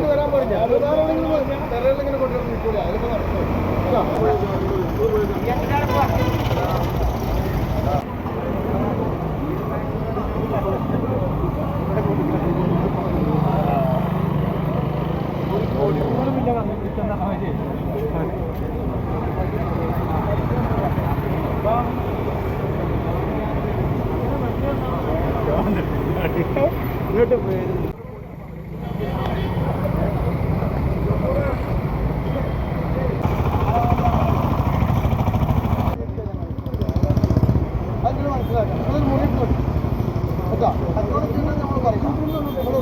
വരാൻ പാടില്ല തെരയിലിങ്ങനെ കൊണ്ടുവന്നിരിക്കൂല അതിലൊക്കെ ഇങ്ങോട്ട്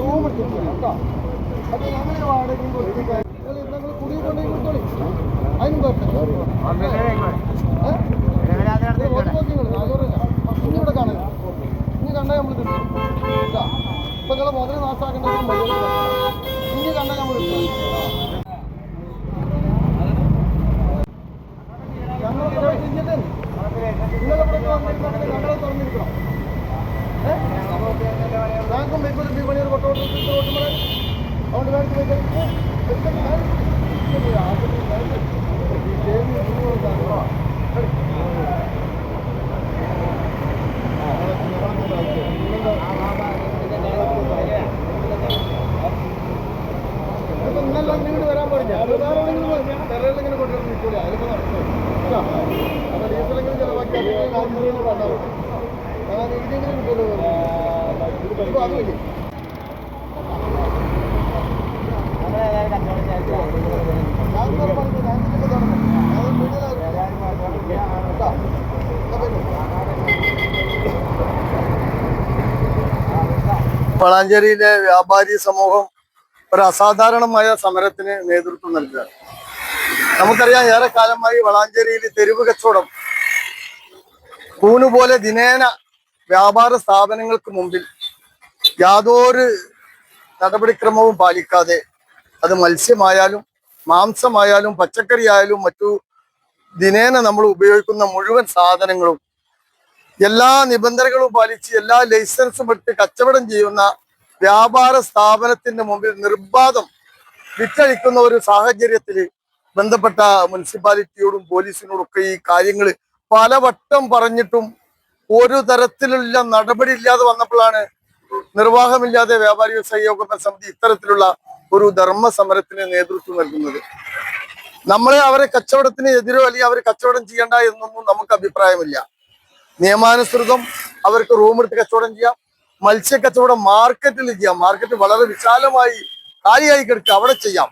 റൂം എടുത്തിട്ടില്ല കേട്ടോ അത് അങ്ങനെ വാടകയും കൊടുത്തിട്ട് കുടി കൊണ്ടേ കൊടുത്തോളി അതിനും ഇനിയിവിടെ കാണുക ഇനി കണ്ടാൽ നമ്മൾ കിട്ടും ഇപ്പൊ നിങ്ങൾ മുതൽ നാശാക്കേണ്ട ഇനി കണ്ടാൽ നമ്മൾ കിട്ടും ഞങ്ങളെ തുറന്നിരിക്കണം ഞങ്ങൾക്കും ബി പണിയൊരു കൊട്ടോട്ടുമ്പോൾ അതുകൊണ്ട് മേടിച്ച് ഇന്നെല്ലാം ഇങ്ങോട്ട് വരാൻ പാടില്ല തെരയിലിങ്ങനെ കൊണ്ടുവന്നിരിക്കൂല അതിലൊക്കെ നടക്കും അപ്പൊ ഡീസലെങ്കിലും ചിലവാക്കി ഇതെങ്കിലും കിട്ടുമല്ലോ അതുമില്ലേ വളാഞ്ചേരിയിലെ വ്യാപാരി സമൂഹം ഒരു അസാധാരണമായ സമരത്തിന് നേതൃത്വം നൽകുക. നമുക്കറിയാം, ഏറെക്കാലമായി വളാഞ്ചേരിയിൽ തെരുവ് കച്ചവടം കൂനുപോലെ ദിനേന വ്യാപാര സ്ഥാപനങ്ങൾക്ക് മുമ്പിൽ യാതൊരു നടപടിക്രമവും പാലിക്കാതെ, അത് മത്സ്യമായാലും മാംസമായാലും പച്ചക്കറി ആയാലും മറ്റു ദിനേന നമ്മൾ ഉപയോഗിക്കുന്ന മുഴുവൻ സാധനങ്ങളും എല്ലാ നിബന്ധനകളും പാലിച്ച് എല്ലാ ലൈസൻസും എടുത്ത് കച്ചവടം ചെയ്യുന്ന വ്യാപാര സ്ഥാപനത്തിന്റെ മുമ്പിൽ നിർബാധം വിറ്റഴിക്കുന്ന ഒരു സാഹചര്യത്തിൽ ബന്ധപ്പെട്ട മുനിസിപ്പാലിറ്റിയോടും പോലീസിനോടും ഒക്കെ ഈ കാര്യങ്ങൾ പലവട്ടം പറഞ്ഞിട്ടും ഒരു തരത്തിലുള്ള നടപടി ഇല്ലാതെ വന്നപ്പോഴാണ് നിർവാഹമില്ലാതെ വ്യാപാരി വ്യവസായ ഏകോപന സമിതി ഇത്തരത്തിലുള്ള ഒരു ധർമ്മ സമരത്തിന് നേതൃത്വം നൽകുന്നത്. നമ്മളെ അവരെ കച്ചവടത്തിന് എതിരോ അല്ലെങ്കിൽ അവർ കച്ചവടം ചെയ്യണ്ട എന്നൊന്നും നമുക്ക് അഭിപ്രായമില്ല. നിയമാനുസൃതം അവർക്ക് റൂം എടുത്ത് കച്ചവടം ചെയ്യാം, മത്സ്യ കച്ചവടം മാർക്കറ്റിൽ ചെയ്യാം, മാർക്കറ്റ് വളരെ വിശാലമായി കാലിയായി കിടക്കുക, അവിടെ ചെയ്യാം.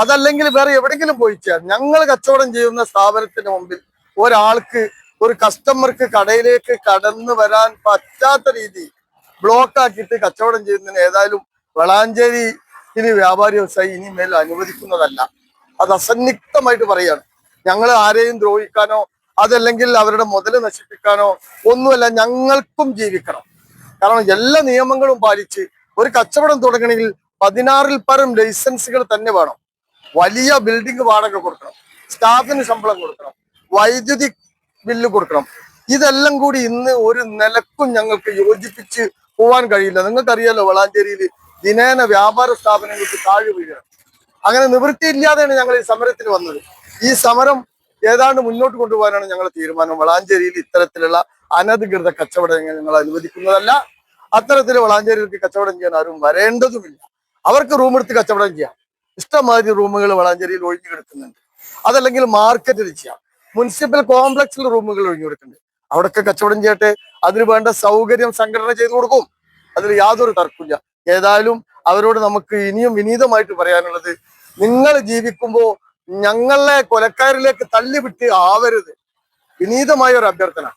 അതല്ലെങ്കിൽ വേറെ എവിടെയെങ്കിലും പോയി ചെയ്യാം. ഞങ്ങൾ കച്ചവടം ചെയ്യുന്ന സ്ഥാപനത്തിന് മുമ്പിൽ ഒരാൾക്ക്, ഒരു കസ്റ്റമർക്ക് കടയിലേക്ക് കടന്നു വരാൻ പറ്റാത്ത രീതി ബ്ലോക്ക് ആക്കിയിട്ട് കച്ചവടം ചെയ്യുന്നതിന് ഏതായാലും വളാഞ്ചേരി വ്യാപാരി വ്യവസായി ഇനിമേൽ അനുവദിക്കുന്നതല്ല. അത് അസന്നിഗ്ധമായിട്ട് പറയാണ്. ഞങ്ങൾ ആരെയും ദ്രോഹിക്കാനോ അതല്ലെങ്കിൽ അവരുടെ മുതൽ നശിപ്പിക്കാനോ ഒന്നുമല്ല. ഞങ്ങൾക്കും ജീവിക്കണം. കാരണം എല്ലാ നിയമങ്ങളും പാലിച്ച് ഒരു കച്ചവടം തുടങ്ങണമെങ്കിൽ 16-ൽ പരം ലൈസൻസുകൾ തന്നെ വേണം. വലിയ ബിൽഡിംഗ് വാടക കൊടുക്കണം, സ്റ്റാഫിന് ശമ്പളം കൊടുക്കണം, വൈദ്യുതി ബില്ല് കൊടുക്കണം. ഇതെല്ലാം കൂടി ഇന്ന് ഒരു നിലക്കും ഞങ്ങൾക്ക് യോജിപ്പിച്ച് പോവാൻ കഴിയില്ല. നിങ്ങൾക്കറിയാലോ, വളാഞ്ചേരിയിൽ ദിനേന വ്യാപാര സ്ഥാപനങ്ങൾക്ക് താഴെ വീഴണം. അങ്ങനെ നിവൃത്തിയില്ലാതെയാണ് ഞങ്ങൾ ഈ സമരത്തിന് വന്നത്. ഈ സമരം ഏതാണ്ട് മുന്നോട്ട് കൊണ്ടുപോകാനാണ് ഞങ്ങളുടെ തീരുമാനം. വളാഞ്ചേരിയിൽ ഇത്തരത്തിലുള്ള അനധികൃത കച്ചവടം ഞങ്ങൾ അനുവദിക്കുന്നതല്ല. അത്തരത്തിൽ വളാഞ്ചേരിയിലേക്ക് കച്ചവടം ചെയ്യാൻ ആരും വരേണ്ടതുമില്ല. അവർക്ക് റൂം എടുത്ത് കച്ചവടം ചെയ്യാം. ഇഷ്ടംമാതിരി റൂമുകൾ വളാഞ്ചേരിയിൽ ഒഴിഞ്ഞു കിടക്കുന്നുണ്ട്. അതല്ലെങ്കിൽ മാർക്കറ്റിൽ ചെയ്യാം. മുനിസിപ്പൽ കോംപ്ലക്സിൽ റൂമുകൾ ഒഴിഞ്ഞു കിടക്കുന്നുണ്ട്. അവിടെയൊക്കെ കച്ചവടം ചെയ്യട്ടെ. അതിന് വേണ്ട സൗകര്യം സംഘടന ചെയ്തു കൊടുക്കും. അതിൽ യാതൊരു തർക്കമില്ല. ഏതായാലും അവരോട് നമുക്ക് ഇനിയും വിനീതമായിട്ട് പറയാനുള്ളത്, നിങ്ങൾ ജീവിക്കുമ്പോൾ ഞങ്ങളെ കൊലക്കാരിലേക്ക് തള്ളിവിട്ട് ആവരുത്. വിനീതമായ ഒരു അഭ്യർത്ഥന.